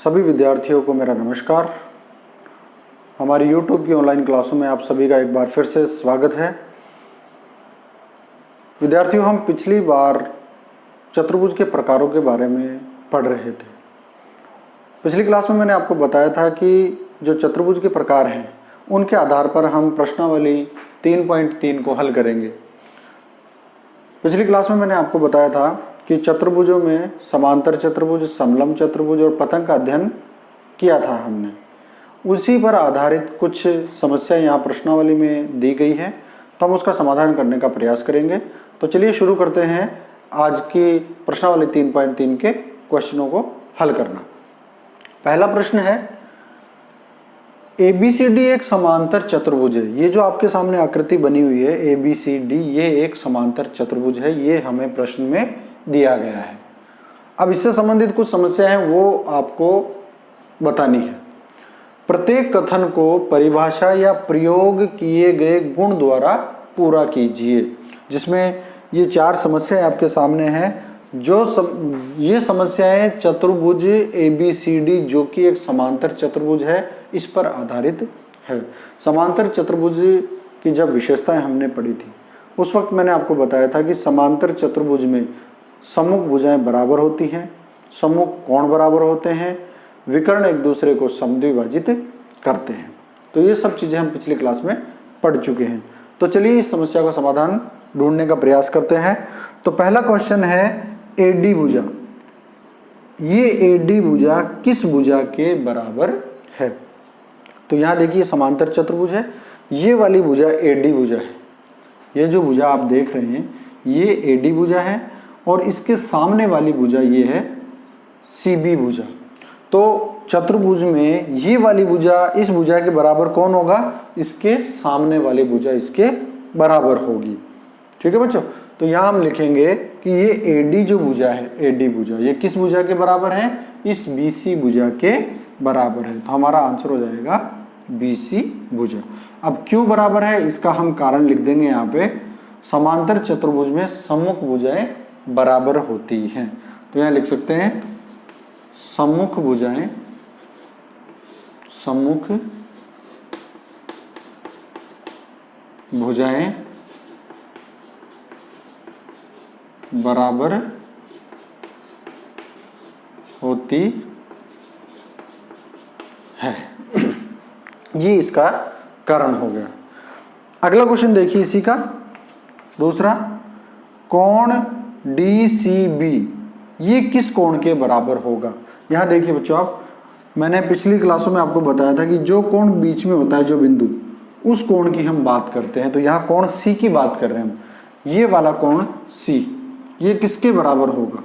सभी विद्यार्थियों को मेरा नमस्कार। हमारी YouTube की ऑनलाइन क्लासों में आप सभी का एक बार फिर से स्वागत है। विद्यार्थियों, हम पिछली बार चतुर्भुज के प्रकारों के बारे में पढ़ रहे थे। पिछली क्लास में मैंने आपको बताया था कि जो चतुर्भुज के प्रकार हैं उनके आधार पर हम प्रश्नावली 3.3 को हल करेंगे। पिछली क्लास में मैंने आपको बताया था कि चतुर्भुजों में समांतर चतुर्भुज, समलंब चतुर्भुज और पतंग का अध्ययन किया था हमने। उसी पर आधारित कुछ समस्या यहाँ प्रश्नावली में दी गई है, तो हम उसका समाधान करने का प्रयास करेंगे। तो चलिए शुरू करते हैं आज की प्रश्नावली 3.3 के क्वेश्चनों को हल करना। पहला प्रश्न है, ABCD एक समांतर चतुर्भुज है। ये जो आपके सामने आकृति बनी हुई है ABCD, ये एक समांतर चतुर्भुज है। ये हमें प्रश्न में दिया गया है। अब इससे संबंधित कुछ समस्या है वो आपको बतानी है। प्रत्येक कथन को परिभाषा या प्रयोग किए गए गुण द्वारा पूरा कीजिए। जिसमें ये 4 समस्याएं आपके सामने हैं। ये समस्याएं चतुर्भुज ABCD जो कि एक समांतर चतुर्भुज है, इस पर आधारित है। समांतर चतुर्भुज की जब विशेषताएं हमने पढ़ी थी उस वक्त मैंने आपको बताया था कि समांतर चतुर्भुज में सम्मुख भुजाएं बराबर होती हैं, सम्मुख कोण बराबर होते हैं, विकर्ण एक दूसरे को समद्विभाजित करते हैं। तो ये सब चीज़ें हम पिछली क्लास में पढ़ चुके हैं। तो चलिए इस समस्या का समाधान ढूंढने का प्रयास करते हैं। तो पहला क्वेश्चन है AD भुजा। ये AD भुजा किस भुजा के बराबर है? तो यहाँ देखिए समांतर चतुर्भुज है, ये वाली भुजा AD भुजा है। ये जो भुजा आप देख रहे हैं ये AD भुजा है और इसके सामने वाली भुजा ये है CB भुजा। तो चतुर्भुज में ये वाली भुजा इस भुजा के बराबर कौन होगा? इसके सामने वाली भुजा इसके बराबर होगी। ठीक है बच्चों, तो यहाँ हम लिखेंगे कि ये AD जो भुजा है, AD भुजा, ये किस भुजा के बराबर है? इस BC भुजा के बराबर है। तो हमारा आंसर हो जाएगा BC भुजा। अब क्यों बराबर है इसका हम कारण लिख देंगे यहाँ पे। समांतर चतुर्भुज में सम्मुख भुजाएं बराबर होती हैं। तो यहाँ लिख सकते हैं सम्मुख भुजाएं बराबर होती है। ये इसका कारण हो गया। अगला क्वेश्चन देखिए इसी का दूसरा, कोण DCB ये किस कोण के बराबर होगा? यहाँ देखिए बच्चों, आप मैंने पिछली क्लासों में आपको बताया था कि जो कोण बीच में होता है, जो बिंदु, उस कोण की हम बात करते हैं। तो यहाँ कोण C की बात कर रहे हैं हम। ये वाला कोण C ये किसके बराबर होगा?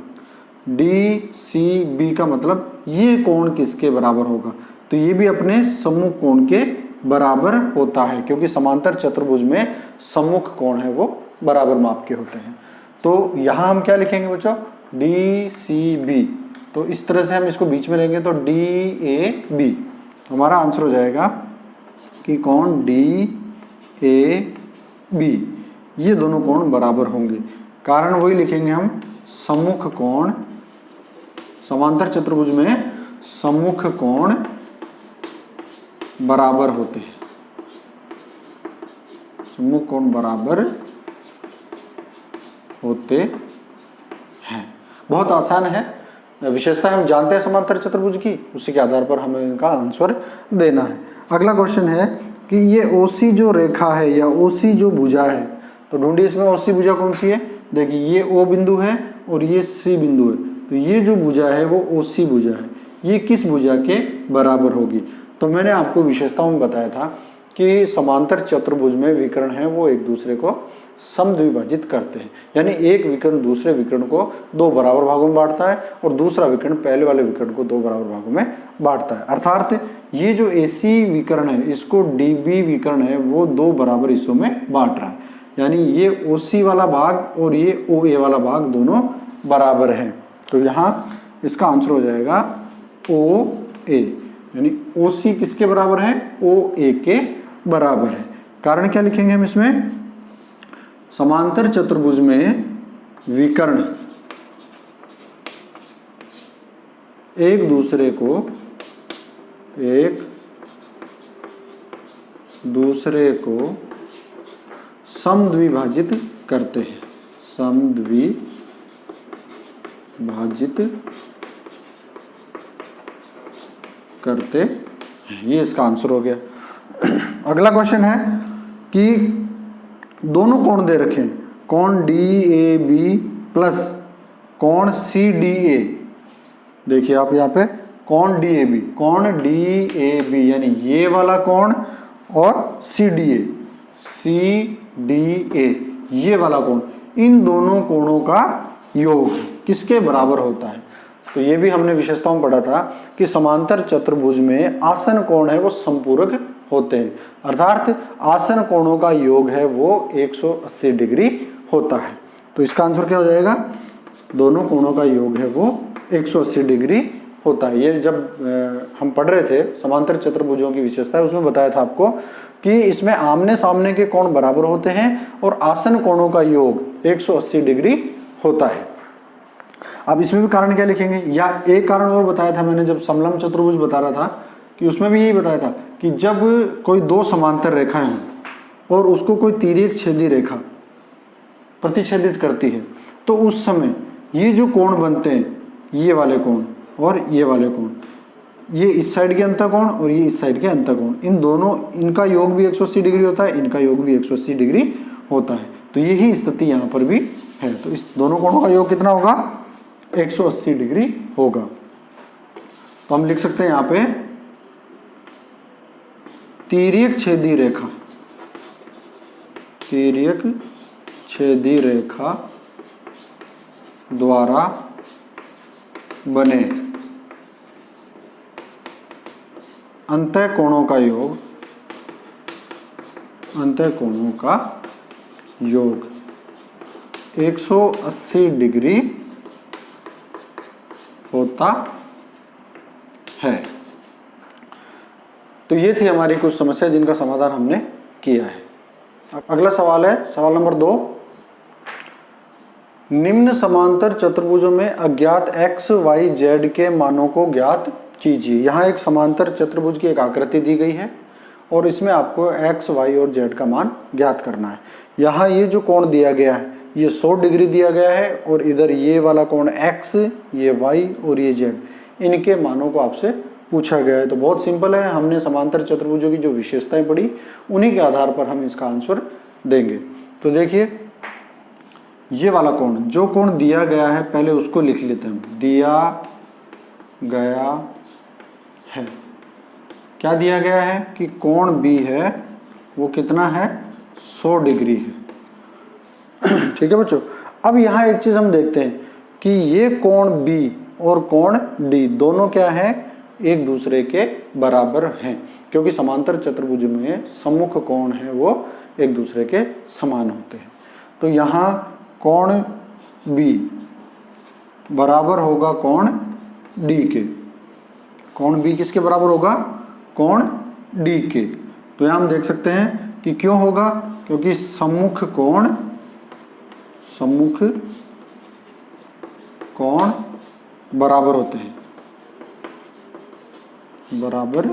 DCB का मतलब ये कोण किसके बराबर होगा? तो ये भी अपने सम्मुख कोण के बराबर होता है, क्योंकि समांतर चतुर्भुज में सम्मुख कोण है वो बराबर माप के होते हैं। तो यहाँ हम क्या लिखेंगे बच्चों? DCB। तो इस तरह से हम इसको बीच में लेंगे तो DAB। हमारा आंसर हो जाएगा कि कोण DAB, ये दोनों कोण बराबर होंगे। कारण वही लिखेंगे हम, सम्मुख कोण, समांतर चतुर्भुज में सम्मुख कोण बराबर होते हैं। सम्मुख कोण बराबर होते हैं। बहुत आसान है। विशेषता हम जानते हैं समांतर चतुर्भुज की, उसी के आधार पर हमें इनका आंसर देना है। अगला क्वेश्चन है कि ये OC जो रेखा है या OC जो भुजा है, तो ढूंढिए इसमें OC भुजा कौन सी है। देखिए ये O बिंदु है और ये C बिंदु है। तो ये जो भुजा है वो OC भुजा है। ये किस भुजा के बराबर होगी? तो मैंने आपको विशेषताओं में बताया था कि समांतर चतुर्भुज में विकर्ण है वो एक दूसरे को समद्विभाजित करते हैं। यानी एक विकर्ण दूसरे विकर्ण को 2 बराबर भागों में बांटता है और दूसरा विकर्ण पहले वाले विकर्ण को 2 बराबर भागों में बांटता है। अर्थात ये जो AC विकर्ण है इसको DB विकर्ण है वो 2 बराबर हिस्सों में बांट रहा है। यानी ये OC वाला भाग और ये OA वाला भाग दोनों बराबर हैं। तो यहाँ इसका आंसर हो जाएगा OA। यानी OC किसके बराबर है? OA के बराबर है। कारण क्या लिखेंगे हम इसमें? समांतर चतुर्भुज में विकर्ण एक दूसरे को एक दूसरे को समद्विभाजित करते हैं, समद्विभाजित करते हैं। ये इसका आंसर हो गया। अगला क्वेश्चन है कि दोनों कोण दे रखे हैं, कोण DAB प्लस कोण CDA। देखिए आप यहाँ पे कोण DAB यानी ये वाला कोण और CDA ये वाला कोण, इन दोनों कोणों का योग किसके बराबर होता है। तो ये भी हमने विशेषताओं में पढ़ा था कि समांतर चतुर्भुज में आसन कोण है वो संपूरक होते हैं, अर्थात आसन कोणों का योग है वो 180 डिग्री होता है। तो इसका आंसर क्या हो जाएगा, दोनों कोणों का योग है वो 180 डिग्री होता है। ये जब हम पढ़ रहे थे समांतर चतुर्भुजों की विशेषता, उसमें बताया था आपको कि इसमें आमने सामने के कोण बराबर होते हैं और आसन कोणों का योग 180 डिग्री होता है। अब इसमें भी कारण क्या लिखेंगे, या एक कारण और बताया था मैंने जब समलंब चतुर्भुज बता रहा था कि उसमें भी यही बताया था कि जब कोई दो समांतर रेखाएं हों और उसको कोई तिर्यक छेदी रेखा प्रतिच्छेदित करती है, तो उस समय ये जो कोण बनते हैं, ये वाले कोण और ये वाले कोण, ये इस साइड के अंतःकोण और ये इस साइड के अंतःकोण, इन दोनों, इनका योग भी 180 डिग्री होता है, इनका योग भी 180 डिग्री होता है। तो यही स्थिति यहाँ पर भी है। तो इस दोनों कोणों का योग कितना होगा, 180 डिग्री होगा। तो हम लिख सकते हैं यहाँ पे तिर्यक छेदी रेखा, तिर्यक छेदी रेखा द्वारा बने अंतःकोणों का योग, अंतःकोणों का योग 180 डिग्री होता है। तो ये थी हमारी कुछ समस्या जिनका समाधान हमने किया है। अगला सवाल है सवाल नंबर 2, निम्न समांतर चतुर्भुजों में अज्ञात x, y, z के मानों को ज्ञात कीजिए। यहाँ एक समांतर चतुर्भुज की एक आकृति दी गई है और इसमें आपको x, y और z का मान ज्ञात करना है। यहाँ ये जो कोण दिया गया है ये 100 डिग्री दिया गया है और इधर ये वाला कोण x, ये y और ये z, इनके मानों को आपसे पूछा गया है। तो बहुत सिंपल है, हमने समांतर चतुर्भुजों की जो विशेषताएं पढ़ी उन्हीं के आधार पर हम इसका आंसर देंगे। तो देखिए ये वाला कोण, जो कोण दिया गया है पहले उसको लिख लेते हैं। दिया गया है, क्या दिया गया है कि कोण B है वो कितना है, 100 डिग्री है। ठीक है बच्चों। अब यहाँ एक चीज हम देखते हैं कि ये कोण B और कोण D दोनों क्या है, एक दूसरे के बराबर हैं, क्योंकि समांतर चतुर्भुज में सम्मुख कोण है वो एक दूसरे के समान होते हैं। तो यहाँ कोण B बराबर होगा कोण D के। कोण B किसके बराबर होगा, कोण D के। तो यहाँ हम देख सकते हैं कि क्यों होगा, क्योंकि सम्मुख कोण बराबर होते हैं, बराबर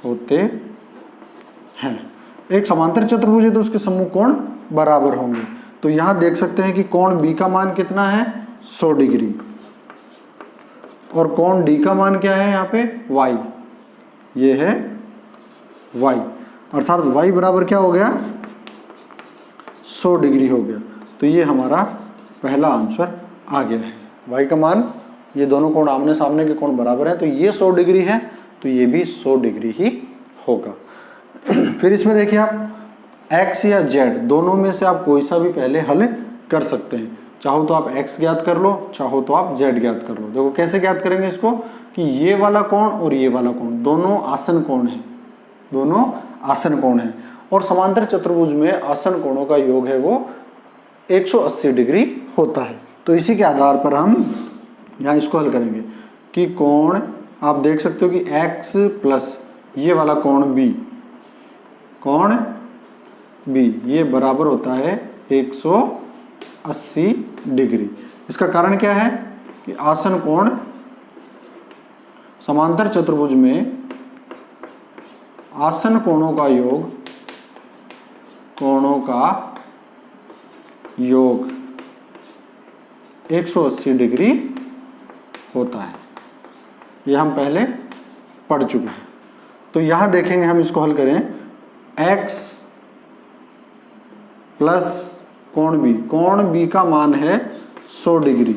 होते हैं। एक समांतर चतुर्भुज है तो उसके सम्मुख कोण बराबर होंगे। तो यहां देख सकते हैं कि कोण B का मान कितना है, 100 डिग्री, और कोण D का मान क्या है यहाँ पे, y, ये है y, अर्थात y बराबर क्या हो गया, 100 डिग्री हो गया। तो ये हमारा पहला आंसर आ गया है। y का मान, ये दोनों कोण आमने सामने के कोण बराबर है, तो ये 100 डिग्री है तो ये भी 100 डिग्री ही होगा। फिर इसमें देखिए आप x या z दोनों में से आप कोई सा भी पहले हल कर सकते हैं। चाहो तो आप x ज्ञात कर लो, चाहो तो आप z ज्ञात कर लो। देखो कैसे ज्ञात करेंगे इसको, कि ये वाला कोण और ये वाला कोण दोनों आसन कोण है, दोनों आसन कोण है, और समांतर चतुर्भुज में आसन कोणों का योग है वो 180 डिग्री होता है। तो इसी के आधार पर हम यहाँ इसको हल करेंगे कि कोण, आप देख सकते हो कि x प्लस ये वाला कोण B, कोण B ये बराबर होता है 180 डिग्री। इसका कारण क्या है कि आसन कोण समांतर चतुर्भुज में आसन कोणों का योग 180 डिग्री होता है। ये हम पहले पढ़ चुके हैं। तो यहां देखेंगे, हम इसको हल करें, x प्लस कोण b का मान है 100 डिग्री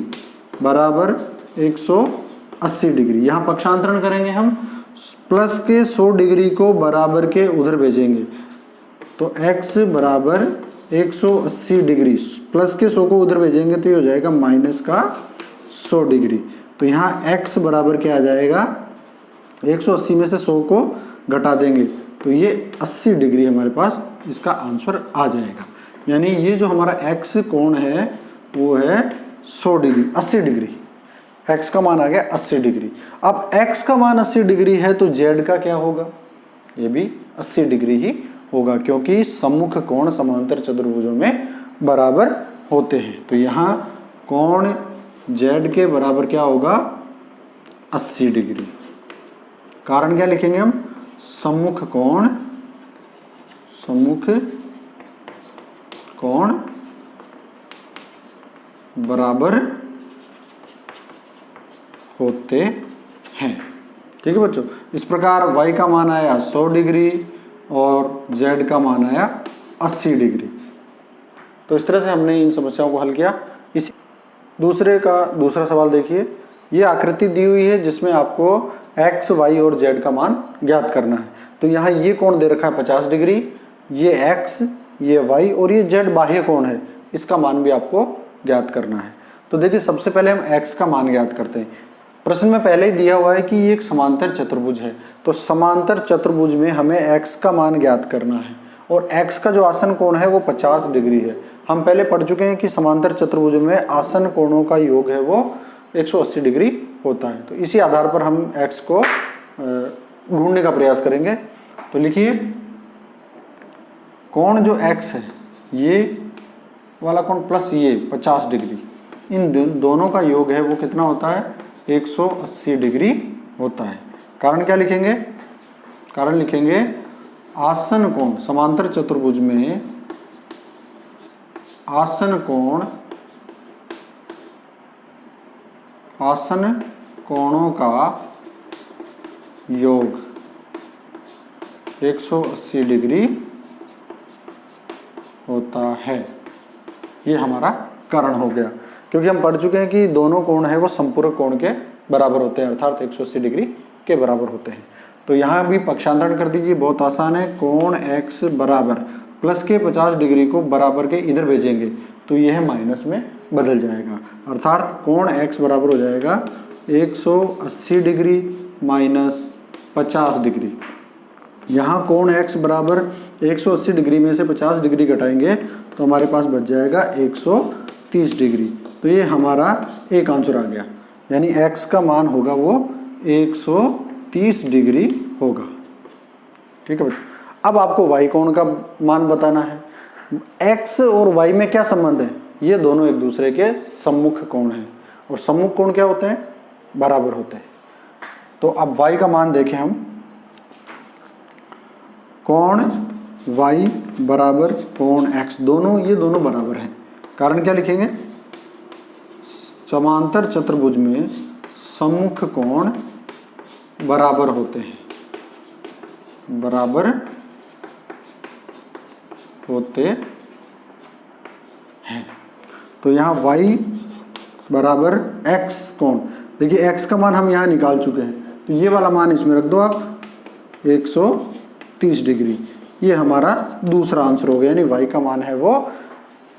बराबर 180 डिग्री। यहाँ पक्षांतरण करेंगे हम, प्लस के 100 डिग्री को बराबर के उधर भेजेंगे, तो x बराबर 180 डिग्री, प्लस के 100 को उधर भेजेंगे तो ये हो जाएगा माइनस का 100 डिग्री। तो यहाँ x बराबर क्या आ जाएगा, 180 में से 100 को घटा देंगे तो ये 80 डिग्री हमारे पास इसका आंसर आ जाएगा। यानी ये जो हमारा x कोण है वो है 100 डिग्री, 80 डिग्री। x का मान आ गया 80 डिग्री। अब x का मान 80 डिग्री है तो z का क्या होगा, ये भी 80 डिग्री ही होगा, क्योंकि सम्मुख कोण समांतर चतुर्भुजों में बराबर होते हैं। तो यहाँ कोण z के बराबर क्या होगा, 80 डिग्री। कारण क्या लिखेंगे हम, सम्मुख कोण बराबर होते हैं। ठीक है बच्चों, इस प्रकार y का मान आया 100 डिग्री और z का मान आया 80 डिग्री। तो इस तरह से हमने इन समस्याओं को हल किया। इस दूसरा सवाल देखिए, ये आकृति दी हुई है जिसमें आपको x, y और z का मान ज्ञात करना है। तो यहाँ ये कोण दे रखा है 50 डिग्री, ये x, ये y और ये z बाह्य कोण है, इसका मान भी आपको ज्ञात करना है। तो देखिए, सबसे पहले हम x का मान ज्ञात करते हैं। प्रश्न में पहले ही दिया हुआ है कि ये एक समांतर चतुर्भुज है, तो समांतर चतुर्भुज में हमें x का मान ज्ञात करना है और x का जो आसन कोण है वो 50 डिग्री है। हम पहले पढ़ चुके हैं कि समांतर चतुर्भुज में आसन कोणों का योग है वो 180 डिग्री होता है। तो इसी आधार पर हम x को ढूंढने का प्रयास करेंगे। तो लिखिए, कोण जो x है, ये वाला कोण प्लस ये 50 डिग्री, इन दोनों का योग है वो कितना होता है, 180 डिग्री होता है। कारण क्या लिखेंगे, कारण लिखेंगे आसन कोण, समांतर चतुर्भुज में आसन कोणों का योग 180 डिग्री होता है। ये हमारा कारण हो गया, क्योंकि हम पढ़ चुके हैं कि दोनों कोण है वो संपूरक कोण के बराबर होते हैं, अर्थात 180 डिग्री के बराबर होते हैं। तो यहाँ भी पक्षांतरण कर दीजिए, बहुत आसान है। कोण x बराबर प्लस के 50 डिग्री को बराबर के इधर भेजेंगे तो यह माइनस में बदल जाएगा, अर्थात कोण x बराबर हो जाएगा 180 डिग्री माइनस 50 डिग्री। यहाँ कोण x बराबर 180 डिग्री में से 50 डिग्री घटाएंगे तो हमारे पास बच जाएगा 130 डिग्री। तो ये हमारा एक आंसर आ गया, यानी x का मान होगा वो 130 डिग्री होगा। ठीक है बच्चों, अब आपको y कोण का मान बताना है। x और y में क्या संबंध है, ये दोनों एक दूसरे के सम्मुख कोण हैं, और सम्मुख कोण क्या होते हैं, बराबर होते हैं। तो अब y का मान देखें हम, कोण y बराबर कोण x, ये दोनों बराबर हैं। कारण क्या लिखेंगे, समांतर चतुर्भुज में सम्मुख कोण बराबर होते हैं, बराबर होते हैं। तो यहाँ y बराबर x कोण, देखिए x का मान हम यहाँ निकाल चुके हैं, तो ये वाला मान इसमें रख दो आप, 130 डिग्री। ये हमारा दूसरा आंसर हो गया, यानी y का मान है वो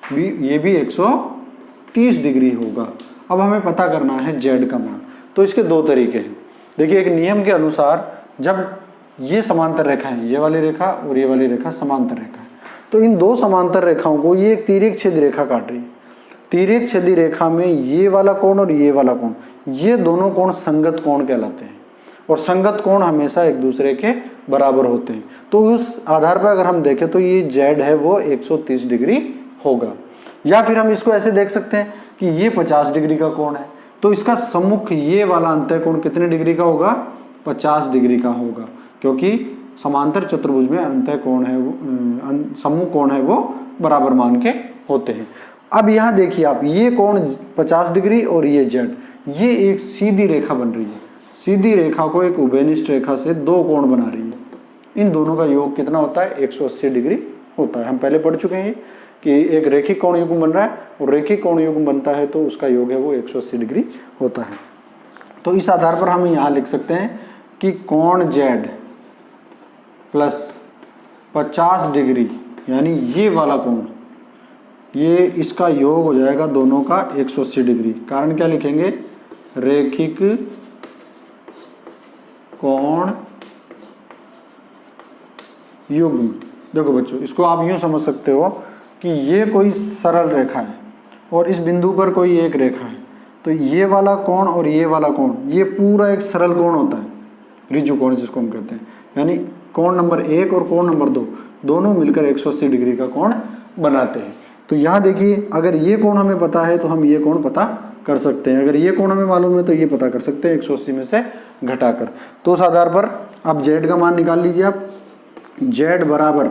ये भी 130 डिग्री होगा। अब हमें पता करना है z का मान। तो इसके दो तरीके हैं। देखिए, एक नियम के अनुसार जब ये समांतर रेखा है, ये वाली रेखा और ये वाली रेखा समांतर रेखा है, तो इन दो समांतर रेखाओं को ये एक तिर्यक छेदी रेखा काट रही है। तिर्यक छेदी रेखा में ये वाला कोण और ये वाला कोण, ये दोनों कोण संगत कोण कहलाते हैं, और संगत कोण हमेशा एक दूसरे के बराबर होते हैं। तो उस आधार पर अगर हम देखें तो ये z है वो 130 डिग्री होगा। या फिर हम इसको ऐसे देख सकते हैं कि ये 50 डिग्री का कोण है, तो इसका सम्मुख ये वाला अंतःकोण कितने डिग्री का होगा? 50 डिग्री का होगा, क्योंकि समांतर चतुर्भुज में अंतःकोण है सम्मुख कोण है वो बराबर मान के होते हैं। अब यहाँ देखिए आप, ये कोण 50 डिग्री और ये जेड, ये एक सीधी रेखा बन रही है। सीधी रेखा को एक उभयनिष्ठ रेखा से दो कोण बना रही है। इन दोनों का योग कितना होता है? 180 डिग्री होता है। हम पहले पढ़ चुके हैं कि एक रेखिक कोण युग्म बन रहा है और रेखिक कोण युग्म बनता है तो उसका योग है वो 180 डिग्री होता है। तो इस आधार पर हम यहाँ लिख सकते हैं कि कोण जेड प्लस 50 डिग्री, यानी ये वाला कोण, ये इसका योग हो जाएगा दोनों का 180 डिग्री। कारण क्या लिखेंगे? रेखिक कोण युग्म। देखो बच्चों, इसको आप यूं समझ सकते हो कि ये कोई सरल रेखा है और इस बिंदु पर कोई एक रेखा है, तो ये वाला कोण और ये वाला कोण, ये पूरा एक सरल कोण होता है, ऋजु कोण जिसको हम कहते हैं। यानी कोण नंबर 1 और कोण नंबर 2 दोनों मिलकर 180 डिग्री का कोण बनाते हैं। तो यहाँ देखिए, अगर ये कोण हमें पता है तो हम ये कोण पता कर सकते हैं, अगर ये कोण हमें मालूम है तो ये पता कर सकते हैं 180 में से घटाकर। तो उस आधार पर आप जेड का मान निकाल लीजिए। आप जेड बराबर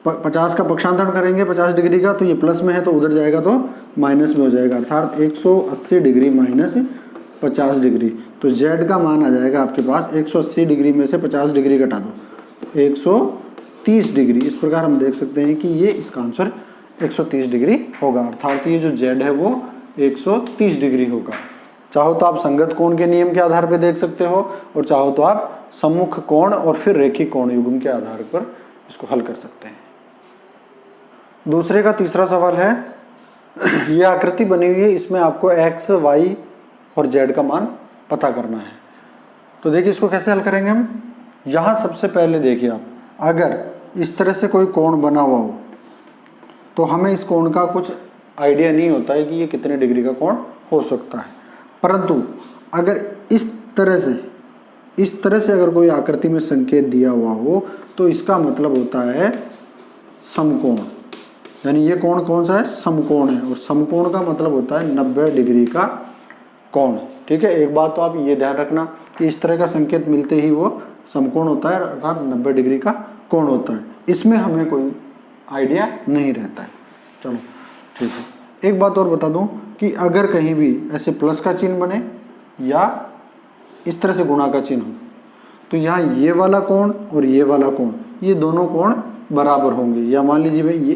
50 का पक्षांतरण करेंगे 50 डिग्री का, तो ये प्लस में है तो उधर जाएगा तो माइनस में हो जाएगा, अर्थात 180 डिग्री माइनस 50 डिग्री। तो जेड का मान आ जाएगा आपके पास 180 डिग्री में से 50 डिग्री घटा दो तो 130 डिग्री। इस प्रकार हम देख सकते हैं कि ये इसका आंसर 130 डिग्री होगा, अर्थात ये जो जेड है वो 130 डिग्री होगा। चाहो तो आप संगत कोण के नियम के आधार पर देख सकते हो और चाहो तो आप सम्मुख कोण और फिर रेखिक कोण युग्म के आधार पर इसको हल कर सकते हैं। दूसरे का तीसरा सवाल है, यह आकृति बनी हुई है, इसमें आपको x, y और z का मान पता करना है। तो देखिए इसको कैसे हल करेंगे हम। यहाँ सबसे पहले देखिए आप, अगर इस तरह से कोई कोण बना हुआ हो तो हमें इस कोण का कुछ आइडिया नहीं होता है कि ये कितने डिग्री का कोण हो सकता है, परंतु अगर इस तरह से अगर कोई आकृति में संकेत दिया हुआ हो तो इसका मतलब होता है समकोण। यानी ये कोण कौन सा है? समकोण है, और समकोण का मतलब होता है 90 डिग्री का कोण। ठीक है, एक बात तो आप ये ध्यान रखना कि इस तरह का संकेत मिलते ही वो समकोण होता है, अर्थात 90 डिग्री का कोण होता है। इसमें हमें कोई आइडिया नहीं रहता है। चलो ठीक है, एक बात और बता दूं कि अगर कहीं भी ऐसे प्लस का चिन्ह बने या इस तरह से गुणा का चिन्ह हो तो यहाँ ये वाला कोण और ये वाला कोण, ये दोनों कोण बराबर होंगे। या मान लीजिए भाई ये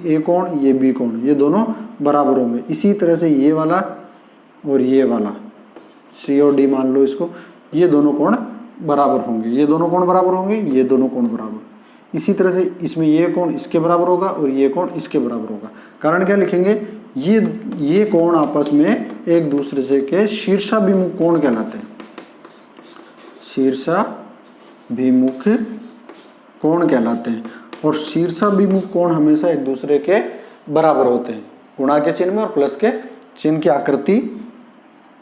ए कोण, ये बी कोण, ये दोनों बराबर होंगे। इसी तरह से ये वाला और ये वाला, सी और डी मान लो इसको, ये दोनों कोण बराबर होंगे, ये दोनों कोण बराबर होंगे, ये दोनों कोण बराबर। इसी तरह से इसमें ये कोण इसके बराबर होगा और ये कोण इसके बराबर होगा। कारण क्या लिखेंगे? ये कोण आपस में एक दूसरे से के शीर्षाभिमुख कोण कहलाते हैं, शीर्षाभिमुख कोण कहलाते हैं। और शीर्षाभिमुख कोण हमेशा एक दूसरे के बराबर होते हैं, गुणा के चिन्ह में और प्लस के चिन्ह की आकृति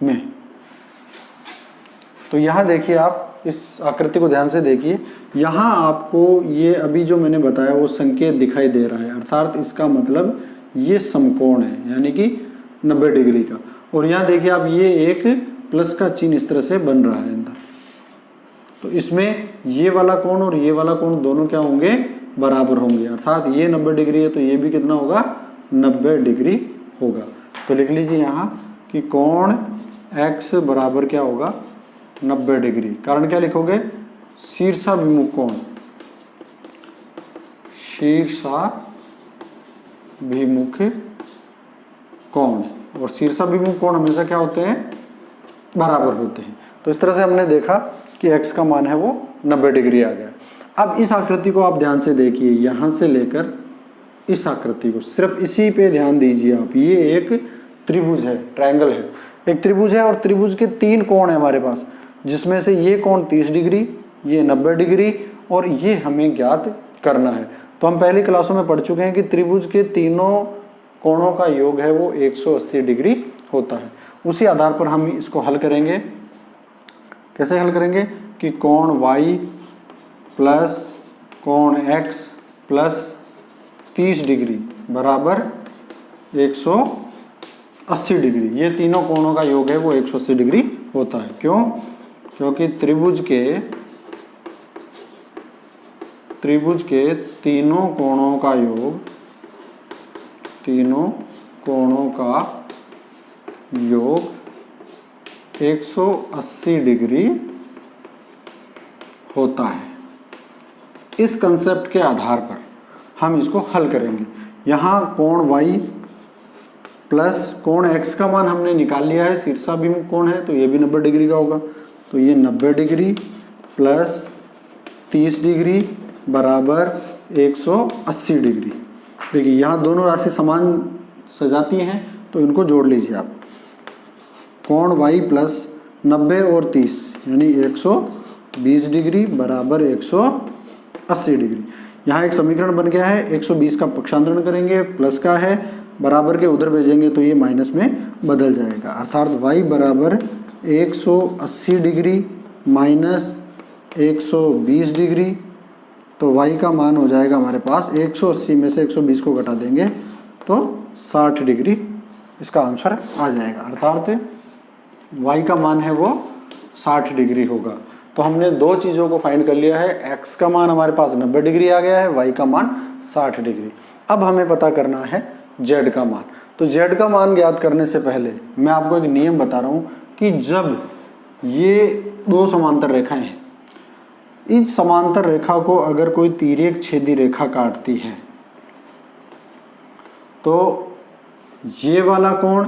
में। तो यहाँ देखिए आप इस आकृति को ध्यान से देखिए, यहाँ आपको ये अभी जो मैंने बताया वो संकेत दिखाई दे रहा है, अर्थात इसका मतलब ये समकोण है, यानी कि 90 डिग्री का। और यहाँ देखिए आप, ये एक प्लस का चिन्ह इस तरह से बन रहा है अंदर। तो इसमें ये वाला कोण और ये वाला कोण दोनों क्या होंगे? बराबर होंगे, अर्थात ये 90 डिग्री है तो ये भी कितना होगा? 90 डिग्री होगा। तो लिख लीजिए यहाँ कि कोण x बराबर क्या होगा? 90 डिग्री। कारण क्या लिखोगे? शीर्षाभिमुख कोण, शीर्षाभिमुख कोण, और शीर्षाभिमुख कोण हमेशा क्या होते हैं? बराबर होते हैं। तो इस तरह से हमने देखा कि x का मान है वो 90 डिग्री आ गया। अब इस आकृति को आप ध्यान से देखिए, यहाँ से लेकर इस आकृति को, सिर्फ इसी पे ध्यान दीजिए आप। ये एक त्रिभुज है, ट्रायंगल है, एक त्रिभुज है और त्रिभुज के 3 कोण है हमारे पास, जिसमें से ये कोण 30 डिग्री, ये 90 डिग्री और ये हमें ज्ञात करना है। तो हम पहली क्लासों में पढ़ चुके हैं कि त्रिभुज के तीनों कोणों का योग है वो 180 डिग्री होता है। उसी आधार पर हम इसको हल करेंगे। कैसे हल करेंगे? कि कोण y प्लस कोण x प्लस 30 डिग्री बराबर 180 डिग्री, ये तीनों कोणों का योग है वो 180 डिग्री होता है। क्यों? क्योंकि त्रिभुज के तीनों कोणों का योग 180 डिग्री होता है। इस कंसेप्ट के आधार पर हम इसको हल करेंगे। यहाँ कोण y प्लस कोण x का मान हमने निकाल लिया है, शीर्षाभिमुख कोण है तो ये भी 90 डिग्री का होगा। तो ये 90 डिग्री प्लस 30 डिग्री बराबर 180 डिग्री। देखिए यहाँ दोनों राशि समान सजाती हैं तो इनको जोड़ लीजिए आप। कोण y प्लस 90 और 30 यानी 120 डिग्री बराबर 180 डिग्री। यहाँ एक समीकरण बन गया है। 120 का पक्षांतरण करेंगे, प्लस का है, बराबर के उधर भेजेंगे तो ये माइनस में बदल जाएगा। अर्थात y बराबर 180 डिग्री माइनस 120 डिग्री। तो y का मान हो जाएगा हमारे पास 180 में से 120 को घटा देंगे तो 60 डिग्री इसका आंसर आ जाएगा। अर्थात y का मान है वो 60 डिग्री होगा। तो हमने दो चीज़ों को फाइंड कर लिया है। x का मान हमारे पास 90 डिग्री आ गया है, y का मान 60 डिग्री। अब हमें पता करना है z का मान। तो z का मान ज्ञात करने से पहले मैं आपको एक नियम बता रहा हूँ कि जब ये दो समांतर रेखाएं हैं, इस समांतर रेखा को अगर कोई तिर्यक छेदी रेखा काटती है तो ये वाला कोण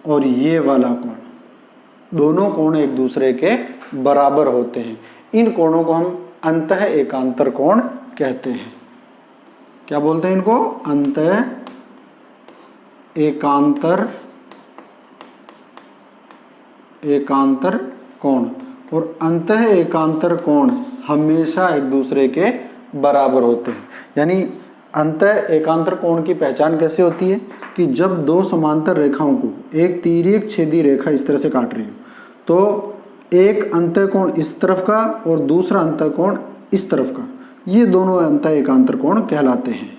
और ये वाला कोण, दोनों कोण एक दूसरे के बराबर होते हैं। इन कोणों को हम अंतः एकांतर कोण कहते हैं। क्या बोलते हैं इनको? अंतः एकांतर कोण। और अंतः एकांतर कोण हमेशा एक दूसरे के बराबर होते हैं। यानी अंतः एकांतर कोण की पहचान कैसे होती है कि जब दो समांतर रेखाओं को एक तिर्यक छेदी रेखा इस तरह से काट रही हो तो एक अंतः कोण इस तरफ का और दूसरा अंतः कोण इस तरफ का, ये दोनों अंतः एकांतर कोण कहलाते हैं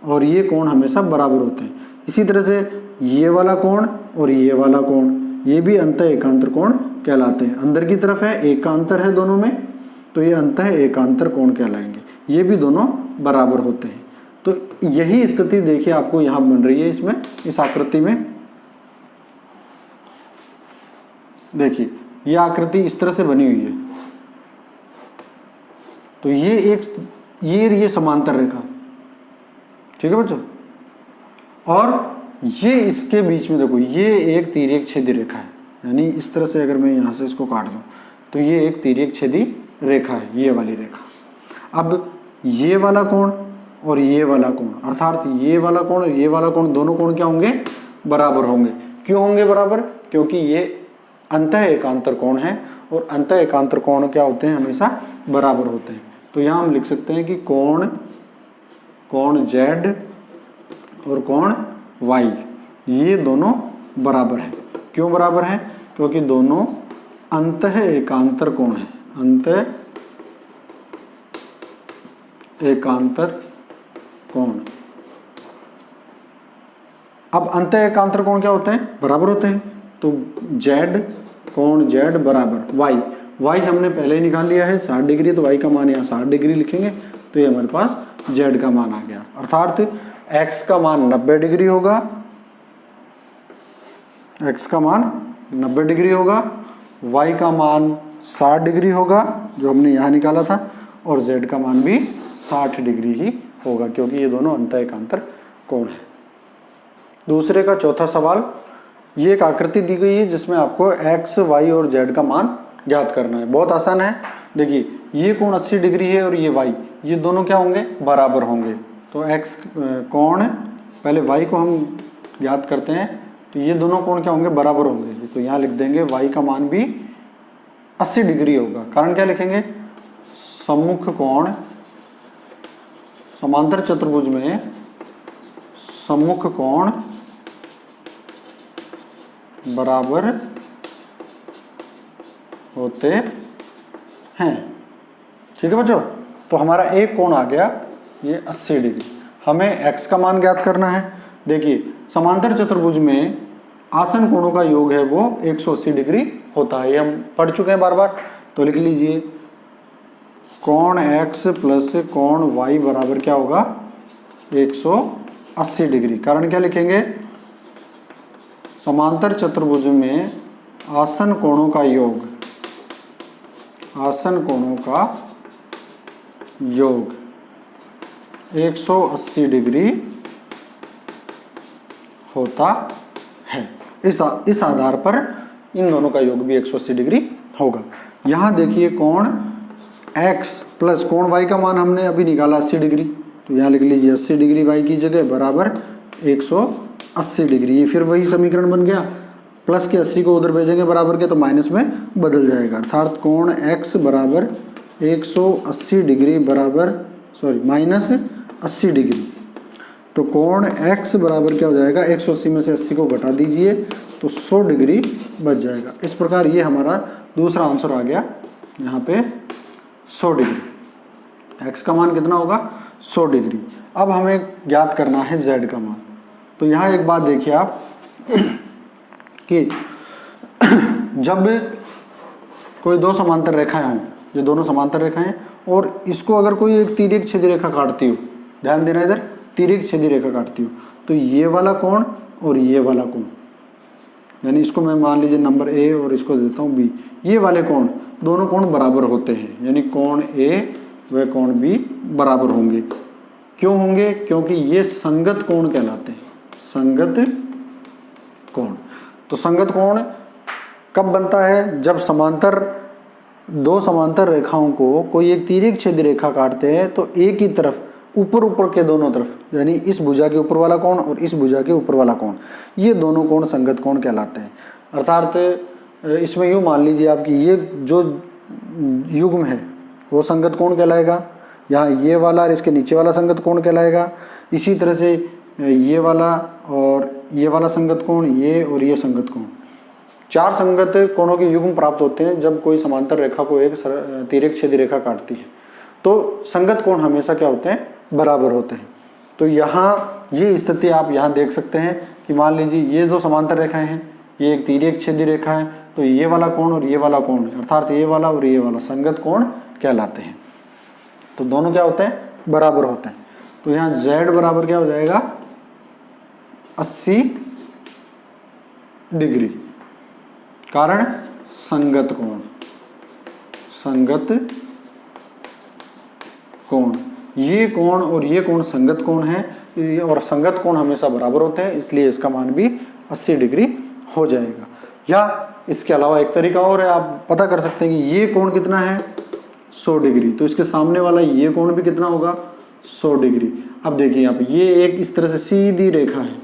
और ये कोण हमेशा बराबर होते हैं। इसी तरह से ये वाला कोण और ये वाला कोण, ये भी अंतः एकांतर कोण कहलाते हैं। अंदर की तरफ है, एकांतर है दोनों में, तो ये अंतः एकांतर कोण कहलाएंगे। ये भी दोनों बराबर होते हैं। तो यही स्थिति देखिए आपको यहाँ बन रही है इसमें, इस आकृति में। देखिए ये आकृति इस तरह से बनी हुई है। तो ये समांतर रेखा, ठीक है बच्चों। और ये इसके बीच में देखो, ये एक तिर्यक छेदी रेखा है। यानी इस तरह से अगर मैं यहाँ से इसको काट दूँ तो ये एक तिर्यक छेदी रेखा है, ये वाली रेखा। अब ये वाला कोण और ये वाला कोण, अर्थात ये वाला कोण और ये वाला कोण, दोनों कोण क्या होंगे? बराबर होंगे। क्यों होंगे बराबर? क्योंकि ये अंतः एकांतर कोण है और अंतः एकांतर कोण क्या होते हैं? हमेशा बराबर होते हैं। तो यहाँ हम लिख सकते हैं कि कोण Z और कोण Y ये दोनों बराबर हैं। क्यों बराबर हैं? क्योंकि दोनों अंतः एकांतर कोण है, अंतः एकांतर कोण। अब अंतः एकांतर कोण क्या होते हैं? बराबर होते हैं। तो कोण Z बराबर Y हमने पहले ही निकाल लिया है 60 डिग्री, तो Y का मान यहाँ 60 डिग्री लिखेंगे तो ये हमारे पास Z का मान आ गया। अर्थात X का मान 90 डिग्री होगा, X का मान 90 डिग्री होगा, Y का मान 60 डिग्री होगा जो हमने यहाँ निकाला था, और Z का मान भी 60 डिग्री ही होगा क्योंकि ये दोनों अंतः एकांतर कोण है। दूसरे का चौथा सवाल, ये एक आकृति दी गई है जिसमें आपको X, Y और Z का मान ज्ञात करना है। बहुत आसान है। देखिए ये कोण 80 डिग्री है और ये Y, ये दोनों क्या होंगे? बराबर होंगे। तो X कोण, पहले Y को हम ज्ञात करते हैं, तो ये दोनों कोण क्या होंगे? बराबर होंगे। तो यहाँ लिख देंगे Y का मान भी 80 डिग्री होगा। कारण क्या लिखेंगे? सम्मुख कोण, समांतर चतुर्भुज में सम्मुख कोण बराबर होते हैं। ठीक है बच्चों। तो हमारा एक कोण आ गया ये 80 डिग्री। हमें x का मान ज्ञात करना है। देखिए समांतर चतुर्भुज में आसन कोणों का योग है वो 180 डिग्री होता है। ये हम पढ़ चुके हैं बार बार, तो लिख लीजिए कोण x प्लस कोण y बराबर क्या होगा 180 डिग्री। कारण क्या लिखेंगे, समांतर चतुर्भुज में आसन कोणों का योग, आसन कोणों का योग 180 डिग्री होता है। इस आधार पर इन दोनों का योग भी 180 डिग्री होगा। यहाँ देखिए कोण x प्लस कोण y का मान हमने अभी निकाला 80 डिग्री, तो यहाँ लिख लीजिए 80 डिग्री y की जगह बराबर 180 डिग्री। ये फिर वही समीकरण बन गया, प्लस के 80 को उधर भेजेंगे बराबर के तो माइनस में बदल जाएगा, अर्थात कोण x बराबर 180 डिग्री बराबर माइनस 80 डिग्री। तो कोण x बराबर क्या हो जाएगा, 180 में से 80 को घटा दीजिए तो 100 डिग्री बच जाएगा। इस प्रकार ये हमारा दूसरा आंसर आ गया, यहाँ पे 100 डिग्री। x का मान कितना होगा 100 डिग्री। अब हमें ज्ञात करना है z का मान। तो यहाँ एक बात देखिए आप कि जब कोई दो समांतर रेखाएं हों, ये दोनों समांतर रेखाएं, और इसको अगर कोई एक तिर्यक छेदी रेखा काटती हो, ध्यान देना इधर, तिर्यक छेदी रेखा काटती हो, तो ये वाला कोण और ये वाला कोण, यानी इसको मैं मान लीजिए नंबर ए और इसको देता हूँ बी, ये वाले कोण दोनों कोण बराबर होते हैं, यानी कोण ए व कोण बी बराबर होंगे। क्यों होंगे, क्योंकि ये संगत कोण कहलाते हैं, संगत कोण। तो संगत कोण कब बनता है, जब दो समांतर रेखाओं को कोई एक तिर्यक छेदी रेखा काटते हैं तो एक ही तरफ ऊपर के दोनों तरफ, यानी इस भुजा के ऊपर वाला कोण और इस भुजा के ऊपर वाला कोण, ये दोनों कोण संगत कोण कहलाते हैं। अर्थात इसमें यूँ मान लीजिए आपकी ये जो युग्म है वो संगत कोण कहलाएगा, यहाँ ये वाला और इसके नीचे वाला संगत कोण कहलाएगा। इसी तरह से ये वाला और ये वाला संगत कोण, ये और ये संगत कोण, चार संगत कोणों के युग्म प्राप्त होते हैं जब कोई समांतर रेखा को एक तिर्यक छेदी रेखा काटती है। तो संगत कोण हमेशा क्या होते हैं, बराबर होते हैं। तो यहाँ ये स्थिति आप यहाँ देख सकते हैं कि मान लीजिए ये दो समांतर रेखाएं हैं, ये एक तिर्यक छेदी रेखा है, तो ये वाला कोण और ये वाला कोण, अर्थात ये वाला और ये वाला संगत कोण कहलाते हैं। तो दोनों क्या होते हैं, बराबर होते हैं। तो यहाँ z बराबर क्या हो जाएगा 80 डिग्री, कारण संगत कोण, संगत कोण, ये कोण और ये कोण संगत कोण है, और संगत कोण हमेशा बराबर होते हैं, इसलिए इसका मान भी 80 डिग्री हो जाएगा। या इसके अलावा एक तरीका और है, आप पता कर सकते हैं कि ये कोण कितना है 100 डिग्री, तो इसके सामने वाला ये कोण भी कितना होगा 100 डिग्री। अब देखिए यहाँ पे ये एक इस तरह से सीधी रेखा है,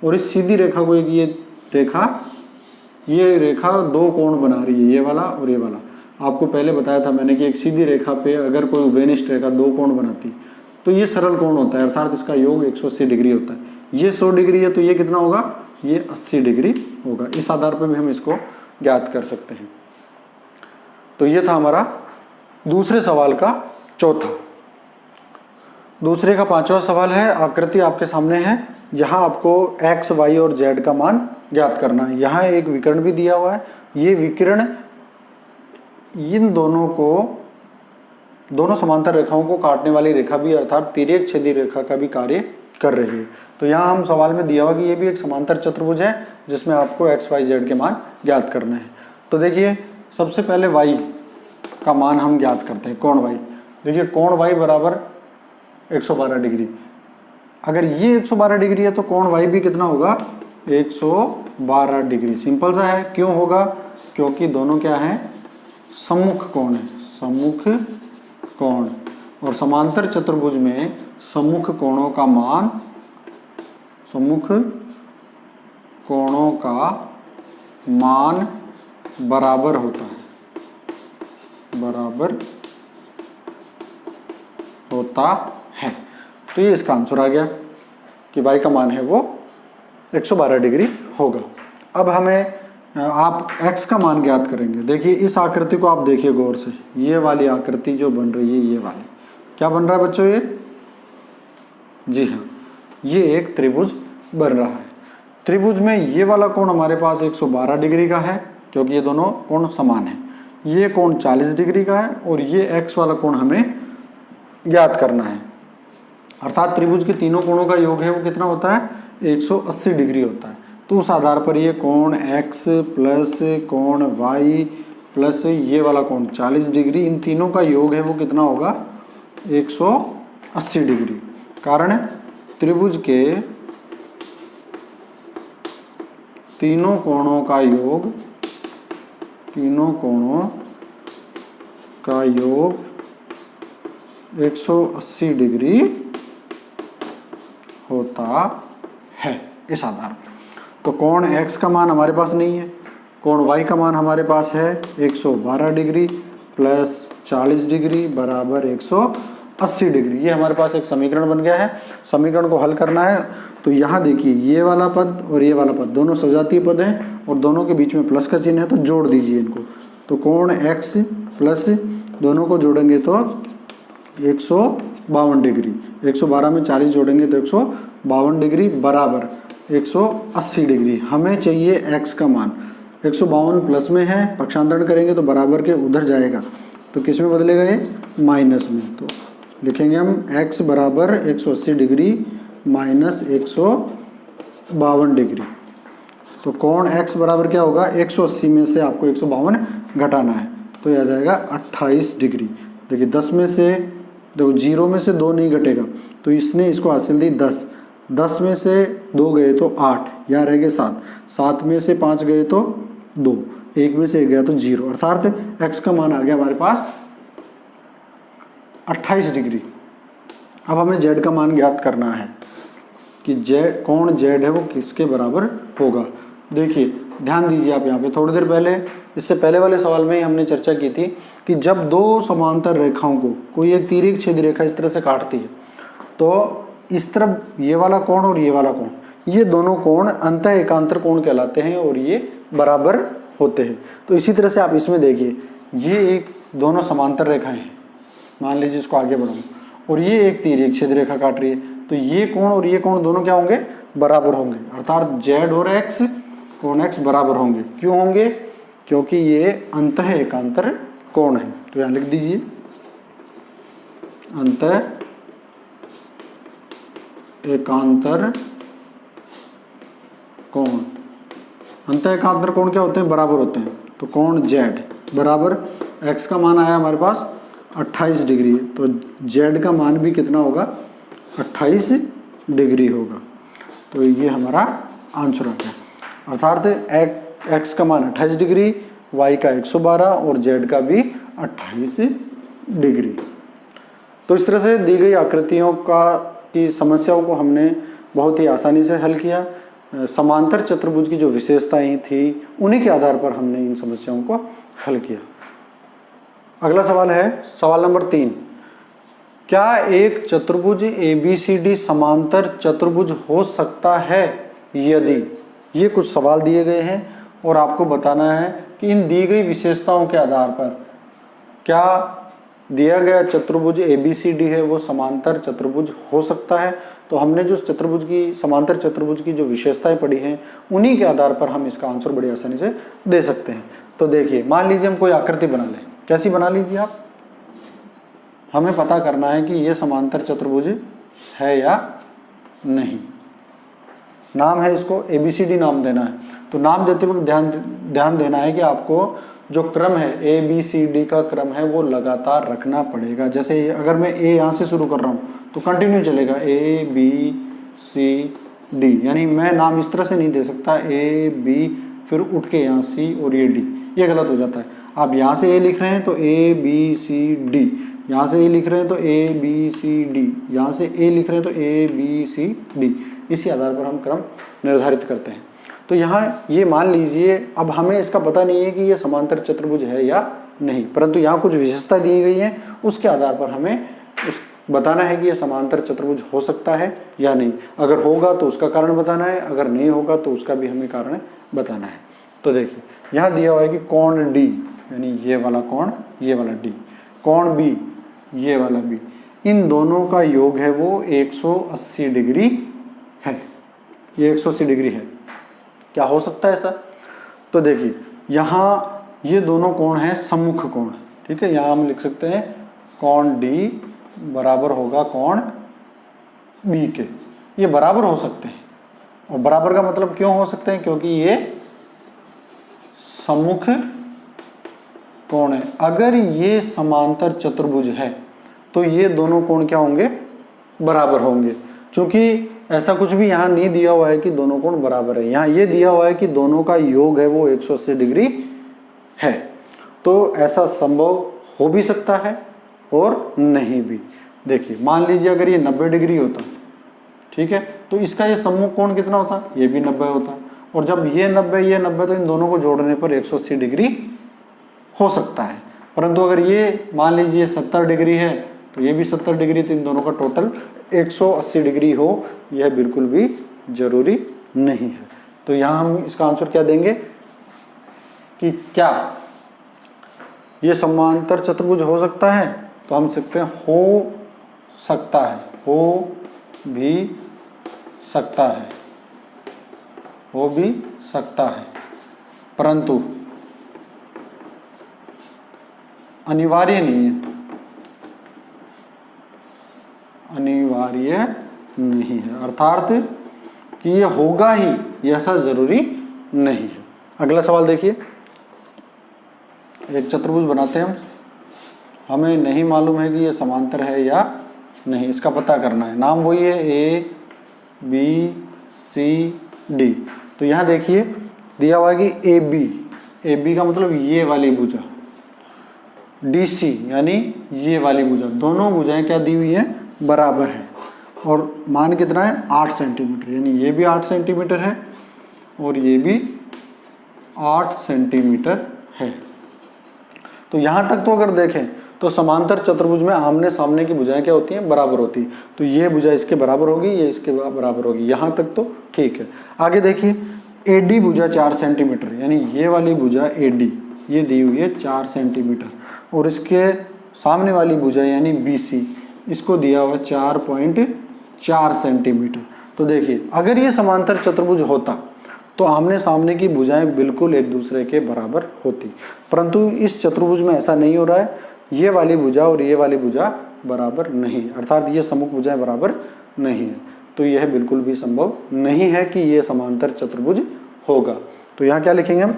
और इस सीधी रेखा को एक ये रेखा दो कोण बना रही है, ये वाला और ये वाला। आपको पहले बताया था मैंने कि एक सीधी रेखा पे अगर कोई उभयनिष्ठ रेखा दो कोण बनाती तो ये सरल कोण होता है, अर्थात इसका योग 180 डिग्री होता है। ये 100 डिग्री है तो ये कितना होगा, ये 80 डिग्री होगा। इस आधार पर भी हम इसको ज्ञात कर सकते हैं। तो ये था हमारा दूसरे सवाल का चौथा। दूसरे का पांचवा सवाल है, आकृति आपके सामने है, यहाँ आपको x, y और z का मान ज्ञात करना है। यहाँ एक विकर्ण भी दिया हुआ है, ये विकर्ण इन दोनों समांतर रेखाओं को काटने वाली रेखा भी, अर्थात तिर्यक छेदी रेखा का भी कार्य कर रही है। तो यहाँ हम सवाल में दिया हुआ कि ये भी एक समांतर चतुर्भुज है जिसमें आपको x, y, z के मान ज्ञात करने हैं। तो देखिए सबसे पहले y का मान हम ज्ञात करते हैं, कोण y। देखिए कोण y बराबर 112 डिग्री। अगर ये 112 डिग्री है तो कोण y भी कितना होगा 112 डिग्री। सिंपल सा है, क्यों होगा, क्योंकि दोनों क्या है, सम्मुख कोण है, सम्मुख कोण। और समांतर चतुर्भुज में सम्मुख कोणों का मान, सम्मुख कोणों का मान बराबर होता है, बराबर होता है। तो ये इसका आंसर आ गया कि y का मान है वो 112 डिग्री होगा। अब हमें आप x का मान ज्ञात करेंगे। देखिए इस आकृति को आप देखिए गौर से, ये वाली आकृति जो बन रही है, ये वाली क्या बन रहा है बच्चों, ये जी हाँ, ये एक त्रिभुज बन रहा है। त्रिभुज में ये वाला कोण हमारे पास 112 डिग्री का है क्योंकि ये दोनों कोण समान है। ये कोण 40 डिग्री का है और ये x वाला कोण हमें ज्ञात करना है। अर्थात त्रिभुज के तीनों कोणों का योग है वो कितना होता है, 180 डिग्री होता है। तो उस आधार पर ये कोण x प्लस कोण y प्लस ये वाला कोण 40 डिग्री, इन तीनों का योग है वो कितना होगा, 180 डिग्री। कारण त्रिभुज के तीनों कोणों का योग, तीनों कोणों का योग 180 डिग्री होता है इस आधार पर। तो कोण x का मान हमारे पास नहीं है, कोण y का मान हमारे पास है 112 डिग्री प्लस 40 डिग्री बराबर 180 डिग्री। ये हमारे पास एक समीकरण बन गया है। समीकरण को हल करना है तो यहाँ देखिए ये वाला पद और ये वाला पद दोनों सजातीय पद हैं और दोनों के बीच में प्लस का चिन्ह है, तो जोड़ दीजिए इनको। तो कोण x प्लस दोनों को जोड़ेंगे तो 152 डिग्री, 112 में 40 जोड़ेंगे तो 152 डिग्री बराबर 180 डिग्री। हमें चाहिए x का मान, 152 प्लस में है, पक्षांतरण करेंगे तो बराबर के उधर जाएगा, तो किस में बदलेगा ये, माइनस में। तो लिखेंगे हम x बराबर 180 डिग्री माइनस 152 डिग्री। तो कोण x बराबर क्या होगा, 180 में से आपको 152 घटाना है तो यह आ जाएगा 28 डिग्री। देखिए 10 में से, देखो 0 में से 2 नहीं घटेगा तो इसने इसको हासिल दी 10, 10 में से 2 गए तो 8, यहाँ रह गए 7, 7 में से 5 गए तो 2, 1 में से 1 गया तो 0, अर्थात x का मान आ गया हमारे पास 28 डिग्री। अब हमें z का मान ज्ञात करना है कि कोण z है वो किसके बराबर होगा। देखिए ध्यान दीजिए आप यहाँ पे, थोड़ी देर पहले इससे पहले वाले सवाल में ही हमने चर्चा की थी कि जब दो समांतर रेखाओं को कोई एक तिर्यक छेदी रेखा इस तरह से काटती है तो इस तरफ ये वाला कोण और ये वाला कोण, ये दोनों कोण अंतः एकांतर कोण कहलाते हैं और ये बराबर होते हैं। तो इसी तरह से आप इसमें देखिए, ये एक दोनों समांतर रेखाएं हैं, मान लीजिए इसको आगे बढ़ाऊँ, और ये एक तिर्यक छेद रेखा काट रही है, तो ये कोण और ये कोण दोनों क्या होंगे, बराबर होंगे। अर्थात z और x, कोण x बराबर होंगे। क्यों होंगे, क्योंकि ये अंतः एकांतर कोण है। तो यहाँ लिख दीजिए अंतः एकांतर कोण। अंतः एकांतर कोण क्या होते हैं, बराबर होते हैं। तो कोण z बराबर x का मान आया हमारे पास 28 डिग्री है, तो z का मान भी कितना होगा, 28 डिग्री होगा। तो ये हमारा आंसर आता है। अर्थात x का मान 28 डिग्री, y का 112 और z का भी 28 डिग्री। तो इस तरह से दी गई आकृतियों की समस्याओं को हमने बहुत ही आसानी से हल किया। समांतर चतुर्भुज की जो विशेषताएं थी उन्हीं के आधार पर हमने इन समस्याओं को हल किया। अगला सवाल है सवाल नंबर 3। क्या एक चतुर्भुज ABCD समांतर चतुर्भुज हो सकता है यदि, ये कुछ सवाल दिए गए हैं और आपको बताना है कि इन दी गई विशेषताओं के आधार पर क्या दिया गया चतुर्भुज ABCD है वो समांतर चतुर्भुज हो सकता है। तो हमने जो चतुर्भुज की, समांतर चतुर्भुज की जो विशेषताएं पढ़ी हैं उन्हीं के आधार पर हम इसका आंसर बड़ी आसानी से दे सकते हैं। तो देखिए, मान लीजिए हम कोई आकृति बना लें, कैसी बना लीजिए आप, हमें पता करना है कि ये समांतर चतुर्भुज है या नहीं। नाम है इसको ABCD नाम देना है। तो नाम देते वक्त ध्यान देना है कि आपको जो क्रम है ABCD का क्रम है वो लगातार रखना पड़ेगा। जैसे अगर मैं A यहाँ से शुरू कर रहा हूँ तो कंटिन्यू चलेगा ABCD, यानी मैं नाम इस तरह से नहीं दे सकता AB फिर उठ के यहाँ C और ये D, ये गलत हो जाता है। आप यहाँ से A लिख रहे हैं तो ABCD, यहाँ से A लिख रहे हैं तो ABCD, यहाँ से A लिख रहे हैं तो ABCD, इसी आधार पर हम क्रम निर्धारित करते हैं। तो यहाँ ये मान लीजिए, अब हमें इसका पता नहीं है कि ये समांतर चतुर्भुज है या नहीं, परंतु यहाँ कुछ विशेषता दी गई हैं, उसके आधार पर हमें बताना है कि ये समांतर चतुर्भुज हो सकता है या नहीं। अगर होगा तो उसका कारण बताना है, अगर नहीं होगा तो उसका भी हमें कारण बताना है। तो देखिए यहाँ दिया हुआ है कि कोण D, यानी ये वाला कोण, ये वाला D, कोण B, ये वाला B, इन दोनों का योग है वो 180 डिग्री है। ये 180 डिग्री है। क्या हो सकता है ऐसा? तो देखिए यहाँ ये दोनों कोण हैं सम्मुख कोण, ठीक है। यहाँ हम लिख सकते हैं कोण डी बराबर होगा कोण बी के, ये बराबर हो सकते हैं। और बराबर का मतलब क्यों हो सकते हैं? क्योंकि ये सम्मुख कोण है। अगर ये समांतर चतुर्भुज है तो ये दोनों कोण क्या होंगे? बराबर होंगे। क्योंकि ऐसा कुछ भी यहाँ नहीं दिया हुआ है कि दोनों कोण बराबर है, यहाँ ये दिया हुआ है कि दोनों का योग है वो 180 डिग्री है। तो ऐसा संभव हो भी सकता है और नहीं भी। देखिए मान लीजिए अगर ये 90 डिग्री होता, ठीक है, तो इसका ये सम्मुख कोण कितना होता? ये भी 90 होता। और जब ये 90 तो इन दोनों को जोड़ने पर 180 डिग्री हो सकता है। परंतु अगर ये मान लीजिए 70 डिग्री है तो ये भी 70 डिग्री, तो इन दोनों का टोटल 180 डिग्री हो, यह बिल्कुल भी जरूरी नहीं है। तो यहाँ हम इसका आंसर क्या देंगे कि क्या ये समांतर चतुर्भुज हो सकता है? तो हम सकते हैं हो सकता है, हो भी सकता है, हो भी सकता है, परंतु अनिवार्य नहीं है, अनिवार्य नहीं है। अर्थात कि ये होगा ही, ये ऐसा जरूरी नहीं है। अगला सवाल देखिए, एक चतुर्भुज बनाते हैं हम, हमें नहीं मालूम है कि ये समांतर है या नहीं, इसका पता करना है। नाम वही है ए बी सी डी। तो यहाँ देखिए दिया हुआ है कि ए बी का मतलब ये वाली भुजा, डी सी यानी ये वाली भुजा, दोनों भुजाएं क्या दी हुई हैं? बराबर है। और मान कितना है? 8 सेंटीमीटर, यानी ये भी 8 सेंटीमीटर है और ये भी 8 सेंटीमीटर है। तो यहाँ तक तो अगर देखें तो समांतर चतुर्भुज में आमने सामने की भुजाएं क्या होती हैं? बराबर होती है। तो ये भुजा इसके बराबर होगी, ये इसके बराबर होगी, यहाँ तक तो ठीक है। आगे देखिए एडी भुजा 4 सेंटीमीटर, यानी ये वाली भुजा एडी ये दी हुई है 4 सेंटीमीटर, और इसके सामने वाली भुजा यानी बीसी इसको दिया हुआ 4.4 सेंटीमीटर। तो देखिए अगर ये समांतर चतुर्भुज होता तो आमने सामने की भुजाएं बिल्कुल एक दूसरे के बराबर होती, परंतु इस चतुर्भुज में ऐसा नहीं हो रहा है। ये वाली भुजा और ये वाली भुजा बराबर नहीं, अर्थात ये सम्मुख भुजाएं बराबर नहीं है। तो यह बिल्कुल भी संभव नहीं है कि ये समांतर चतुर्भुज होगा। तो यहाँ क्या लिखेंगे हम?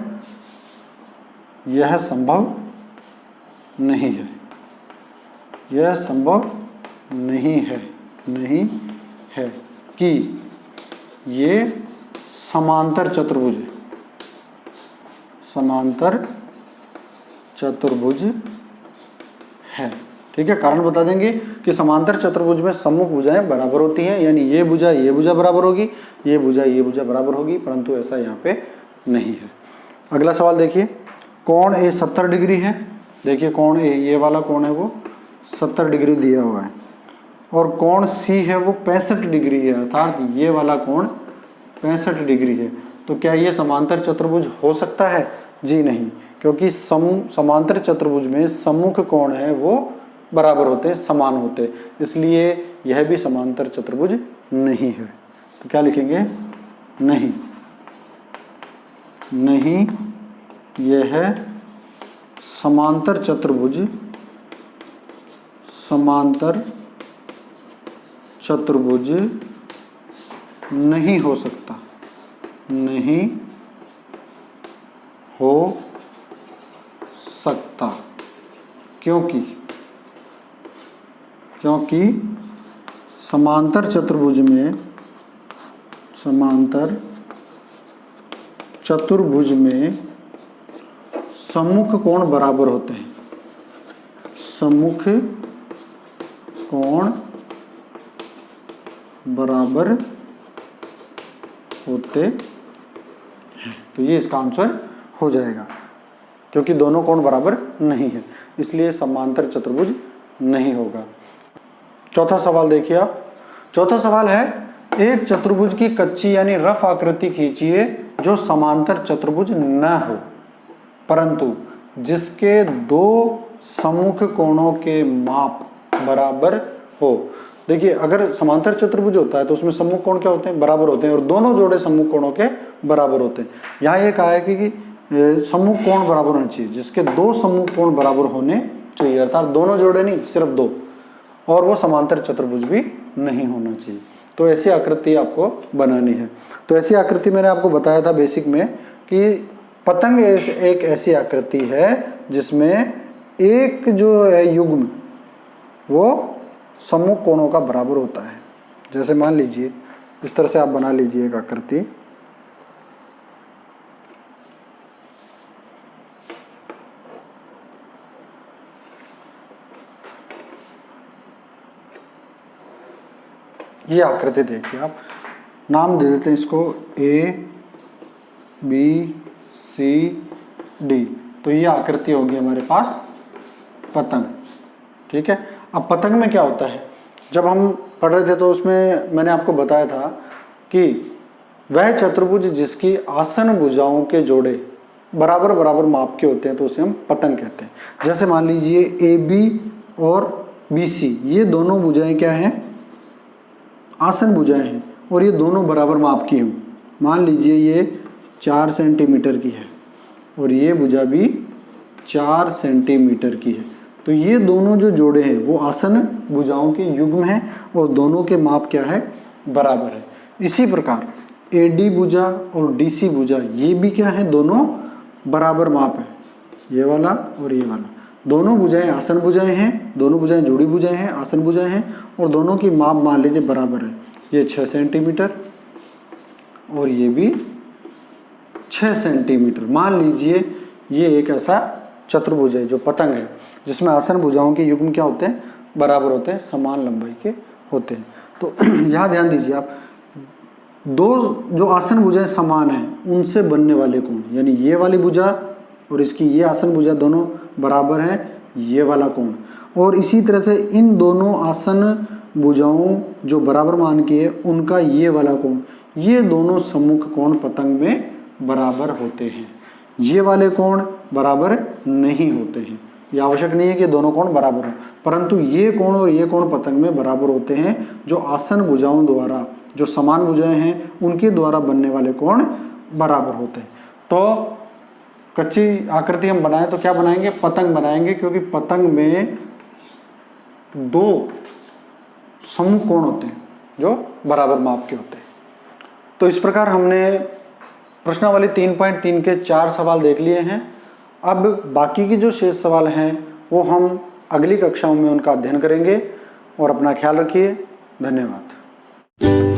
यह संभव नहीं है, यह संभव नहीं है, नहीं है कि ये समांतर चतुर्भुज है, समांतर चतुर्भुज है। ठीक है, कारण बता देंगे कि समांतर चतुर्भुज में सम्मुख भुजाएं बराबर होती हैं, यानी ये भुजा बराबर होगी, ये भुजा बराबर होगी, परंतु ऐसा यहाँ पे नहीं है। अगला सवाल देखिए, कोण ए 70 डिग्री है। देखिए कोण ए, ये वाला कोण है वो 70 डिग्री दिया हुआ है, और कोण सी है वो 65 डिग्री है, अर्थात ये वाला कोण 65 डिग्री है। तो क्या ये समांतर चतुर्भुज हो सकता है? जी नहीं, क्योंकि समांतर चतुर्भुज में सम्मुख कोण है वो बराबर होते हैं, समान होते हैं, इसलिए यह भी समांतर चतुर्भुज नहीं है। तो क्या लिखेंगे? नहीं, नहीं यह समांतर चतुर्भुज, समांतर चतुर्भुज नहीं हो सकता, नहीं हो सकता, क्योंकि समांतर चतुर्भुज में, समांतर चतुर्भुज में सम्मुख कोण बराबर होते हैं, सम्मुख कोण बराबर होते हैं। तो ये इसका आंसर हो जाएगा, क्योंकि दोनों कोण बराबर नहीं है, इसलिए समांतर चतुर्भुज नहीं होगा। चौथा सवाल देखिए आप। चौथा सवाल है, एक चतुर्भुज की कच्ची यानी रफ आकृति खींचिए जो समांतर चतुर्भुज न हो, परंतु जिसके दो सम्मुख कोणों के माप बराबर हो। देखिए अगर समांतर चतुर्भुज होता है तो उसमें सम्मुख कोण क्या होते हैं? बराबर होते हैं, और दोनों जोड़े सम्मुख कोणों के बराबर होते हैं। यहाँ ये कहा है कि सम्मुख कोण बराबर होना चाहिए, जिसके दो सम्मुख कोण बराबर होने चाहिए, अर्थात दोनों जोड़े नहीं, सिर्फ दो, और वो समांतर चतुर्भुज भी नहीं होना चाहिए। तो ऐसी आकृति आपको बनानी है। तो ऐसी आकृति मैंने आपको बताया था बेसिक में कि पतंग एक ऐसी आकृति है जिसमें एक जो है युग्म वो सम्मुख कोणों का बराबर होता है। जैसे मान लीजिए इस तरह से आप बना लीजिए एक आकृति, ये आकृति देखिए, आप नाम दे देते हैं इसको ABCD। तो ये आकृति होगी हमारे पास पतंग, ठीक है। अब पतंग में क्या होता है, जब हम पढ़ रहे थे तो उसमें मैंने आपको बताया था कि वह चतुर्भुज जिसकी आसन भुजाओं के जोड़े बराबर बराबर माप के होते हैं तो उसे हम पतंग कहते हैं। जैसे मान लीजिए AB और BC, ये दोनों भुजाएं क्या हैं, आसन भुजाएं हैं, और ये दोनों बराबर माप की हों। मान लीजिए ये 4 सेंटीमीटर की है और ये भुजा भी 4 सेंटीमीटर की है। तो ये दोनों जो जोड़े हैं वो आसन भुजाओं के युग्म हैं और दोनों के माप क्या है, बराबर है। इसी प्रकार AD भुजा और DC भुजा ये भी क्या है, दोनों बराबर माप है, ये वाला और ये वाला। दोनों भुजाएं आसन भुजाएं हैं, दोनों भुजाएं जोड़ी भुजाएं हैं, आसन भुजाएं हैं, और दोनों की माप मान लीजिए बराबर है। ये 6 सेंटीमीटर और ये भी 6 सेंटीमीटर। मान लीजिए ये एक ऐसा चतुर्भुज है जो पतंग है, जिसमें आसन भुजाओं के युग्म क्या होते हैं, बराबर होते हैं, समान लंबाई के होते हैं। तो यहाँ ध्यान दीजिए आप, दो जो आसन भुजाएं समान हैं उनसे बनने वाले कोण, यानी ये वाली भुजा और इसकी ये आसन भुजा दोनों बराबर हैं, ये वाला कोण। और इसी तरह से इन दोनों आसन भुजाओं जो बराबर मान की है उनका ये वाला कोण, ये दोनों सम्मुख कोण पतंग में बराबर होते हैं। ये वाले कोण बराबर नहीं होते हैं। ये आवश्यक नहीं है कि दोनों कोण बराबर हो, परंतु ये कोण और ये कोण पतंग में बराबर होते हैं जो आसन भुजाओं द्वारा, जो समान भुजाएं हैं उनके द्वारा बनने वाले कोण बराबर होते हैं। तो कच्ची आकृति हम बनाएं तो क्या बनाएंगे, पतंग बनाएंगे, क्योंकि पतंग में दो सम्मुख कोण होते हैं जो बराबर माप के होते हैं। तो इस प्रकार हमने प्रश्नावली 3.3 के 4 सवाल देख लिए हैं। अब बाकी की जो शेष सवाल हैं वो हम अगली कक्षाओं में उनका अध्ययन करेंगे। और अपना ख्याल रखिए। धन्यवाद।